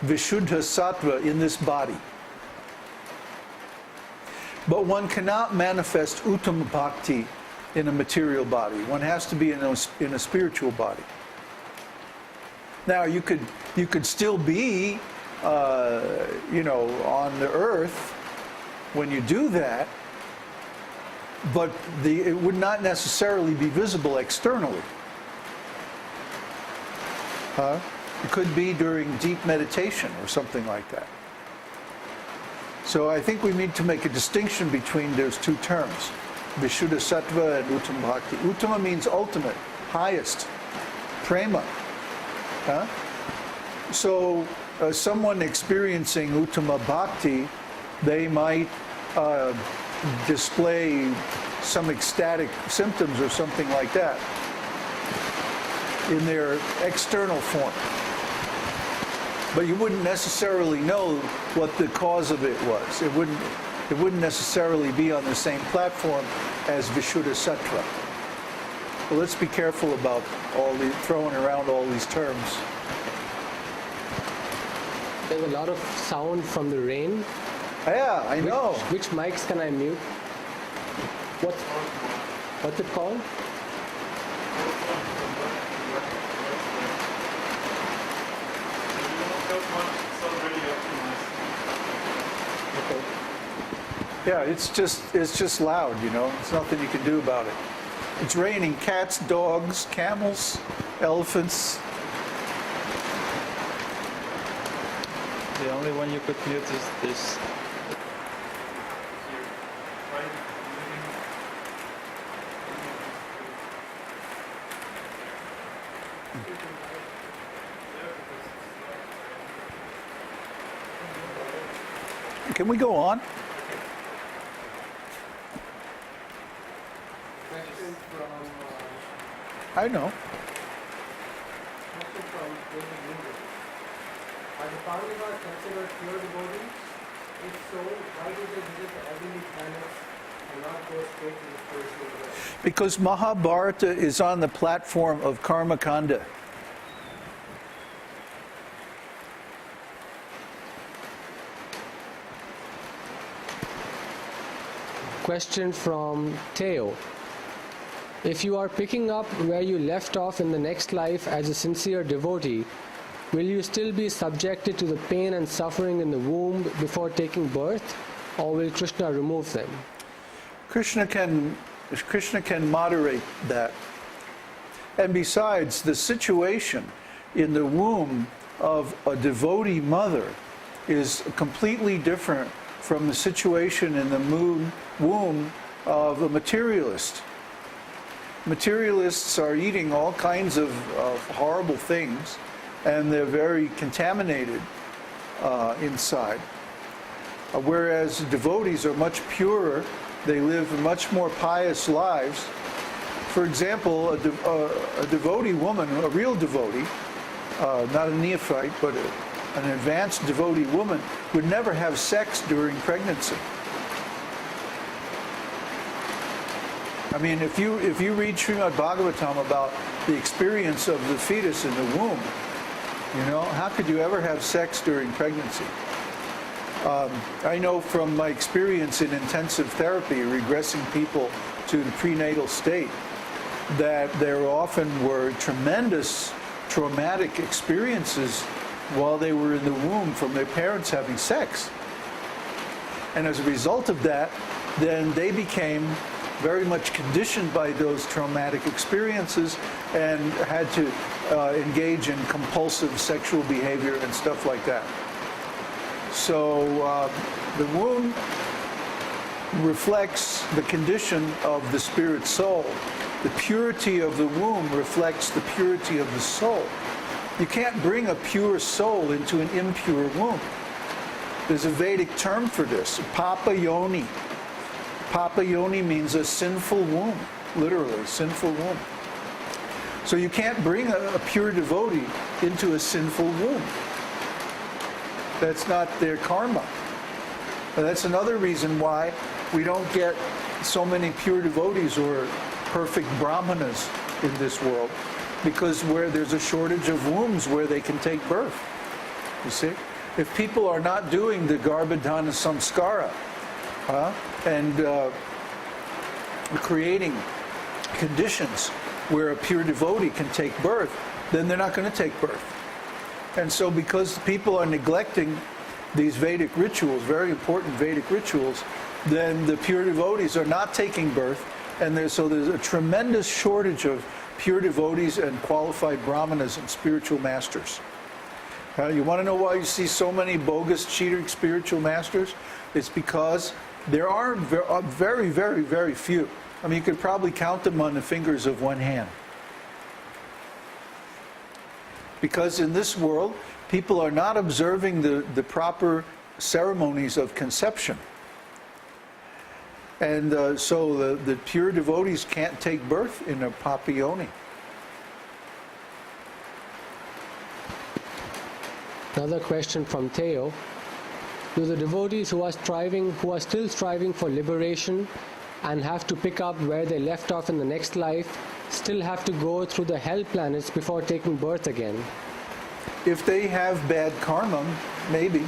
Vishuddha Sattva in this body. But one cannot manifest Uttama Bhakti in a material body. One has to be in a spiritual body. Now you could still be, on the earth when you do that, but it would not necessarily be visible externally. It could be during deep meditation or something like that. So I think we need to make a distinction between those two terms, Vishuddha Sattva and Uttama Bhakti. Uttama means ultimate, highest, prema. So someone experiencing Uttama Bhakti, they might display some ecstatic symptoms or something like that in their external form. But you wouldn't necessarily know what the cause of it was. It wouldn't necessarily be on the same platform as Vishuddha Sattva. Well, let's be careful about throwing around all these terms. There's a lot of sound from the rain. Yeah, I know. Which mics can I mute? What's it called? Okay. Yeah, it's just loud, It's nothing you can do about it. It's raining cats, dogs, camels, elephants. The only one you could mute is this. Can we go on? Question from I know. question from David Linder. Are the Pandavas considered pure devotees? If so, why do they visit the heavenly planets and not go straight to the spiritual world? Because Mahabharata is on the platform of Karma Kanda. Question from Theo. If you are picking up where you left off in the next life as a sincere devotee, will you still be subjected to the pain and suffering in the womb before taking birth, or will Krishna remove them? Krishna can moderate that. And besides, the situation in the womb of a devotee mother is completely different from the situation in the womb of a materialist. Materialists are eating all kinds of horrible things, and they're very contaminated inside. Whereas devotees are much purer, they live much more pious lives. For example, a devotee woman, a real devotee, not a neophyte, but an advanced devotee woman, would never have sex during pregnancy. I mean, if you read Śrīmad-Bhāgavatam about the experience of the fetus in the womb, how could you ever have sex during pregnancy? I know from my experience in intensive therapy, regressing people to the prenatal state, that there often were tremendous traumatic experiences while they were in the womb from their parents having sex. And as a result of that, then they became very much conditioned by those traumatic experiences and had to engage in compulsive sexual behavior and stuff like that. So the womb reflects the condition of the spirit soul. The purity of the womb reflects the purity of the soul. You can't bring a pure soul into an impure womb. There's a Vedic term for this, Papa Yoni. Papa Yoni means a sinful womb, literally, sinful womb. So you can't bring a pure devotee into a sinful womb. That's not their karma. And that's another reason why we don't get so many pure devotees or perfect brahmanas in this world, because where there's a shortage of wombs where they can take birth, you see? if people are not doing the garbhadhana samskara and creating conditions where a pure devotee can take birth, then they're not going to take birth. And so because people are neglecting these Vedic rituals, very important Vedic rituals, then the pure devotees are not taking birth, and there's a tremendous shortage of pure devotees and qualified brahmanas and spiritual masters. You want to know why you see so many bogus, cheating spiritual masters? It's because there are very, very, very few. I mean, you could probably count them on the fingers of one hand. Because in this world, people are not observing the proper ceremonies of conception. And so the pure devotees can't take birth in a papayoni. Another question from Theo. Do the devotees who are still striving for liberation and have to pick up where they left off in the next life, still have to go through the hell planets before taking birth again? If they have bad karma, maybe.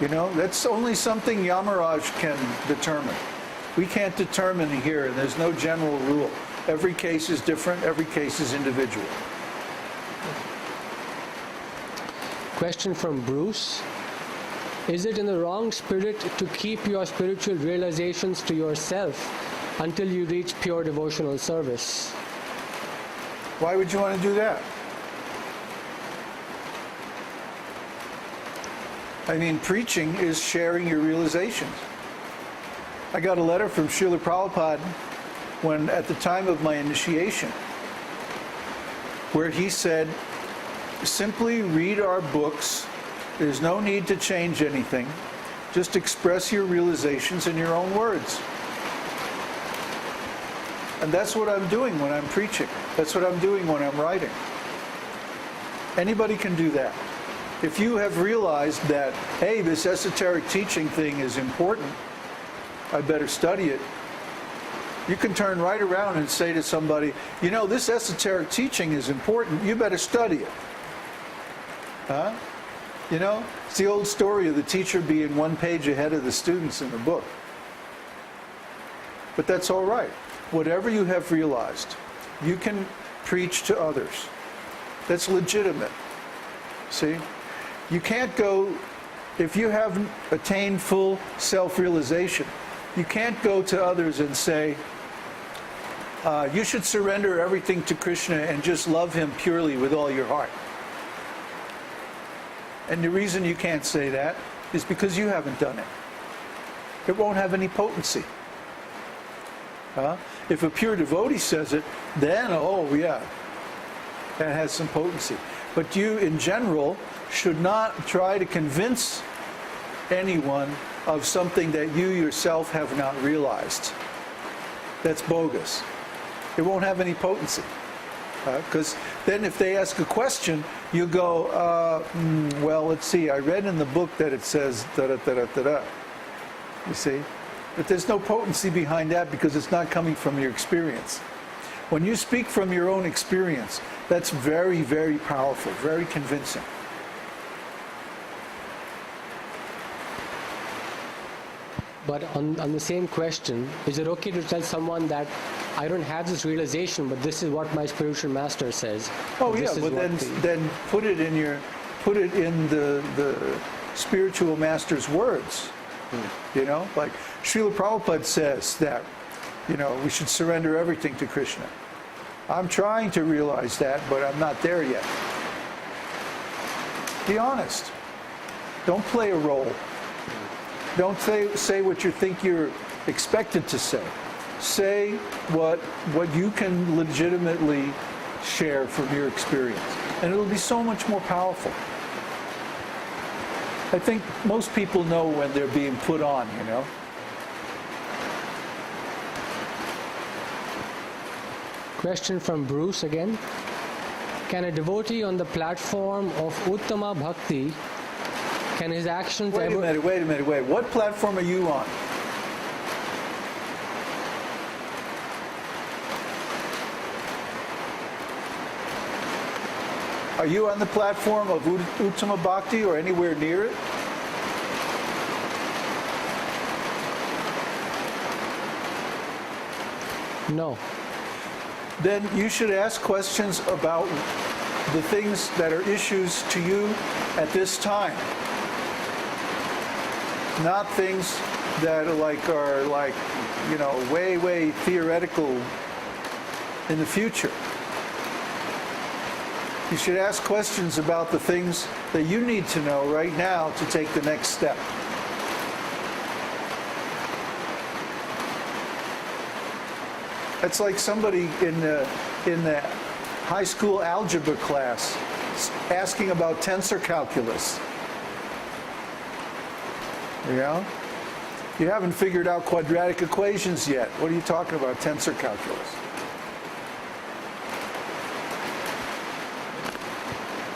That's only something Yamaraj can determine. We can't determine here, and there's no general rule. Every case is different, every case is individual. Question from Bruce. Is it in the wrong spirit to keep your spiritual realizations to yourself until you reach pure devotional service? Why would you want to do that? I mean, preaching is sharing your realizations. I got a letter from Srila Prabhupada at the time of my initiation, where he said, simply read our books. There's no need to change anything. Just express your realizations in your own words. And that's what I'm doing when I'm preaching. That's what I'm doing when I'm writing. Anybody can do that. If you have realized that, hey, this esoteric teaching thing is important, I better study it, you can turn right around and say to somebody, this esoteric teaching is important, you better study it. Huh? It's the old story of the teacher being one page ahead of the students in the book. But that's all right. Whatever you have realized, you can preach to others. That's legitimate. See? You can't go, if you haven't attained full self-realization, you can't go to others and say, you should surrender everything to Krishna and just love him purely with all your heart. And the reason you can't say that is because you haven't done it. It won't have any potency. If a pure devotee says it, then, oh yeah, that has some potency. But you, in general, should not try to convince anyone of something that you yourself have not realized. That's bogus. It won't have any potency. Because then if they ask a question, you go, well, let's see, I read in the book that it says da-da-da-da-da-da. You see? But there's no potency behind that because it's not coming from your experience. When you speak from your own experience, that's very, very powerful, very convincing. But on the same question, is it okay to tell someone that I don't have this realization, but this is what my spiritual master says? Oh yeah, but then put it in the spiritual master's words. Like Srila Prabhupada says that, we should surrender everything to Krishna. I'm trying to realize that, but I'm not there yet. Be honest. Don't play a role. Don't say what you think you're expected to say. Say what you can legitimately share from your experience. And it'll be so much more powerful. I think most people know when they're being put on, Question from Bruce again. Can a devotee on the platform of Uttama Bhakti, can his actions Wait a minute. What platform are you on? Are you on the platform of Uttama Bhakti or anywhere near it? No. Then you should ask questions about the things that are issues to you at this time. Not things that are like, way theoretical in the future. You should ask questions about the things that you need to know right now to take the next step. It's like somebody in the high school algebra class asking about tensor calculus. You know? You haven't figured out quadratic equations yet. What are you talking about, tensor calculus?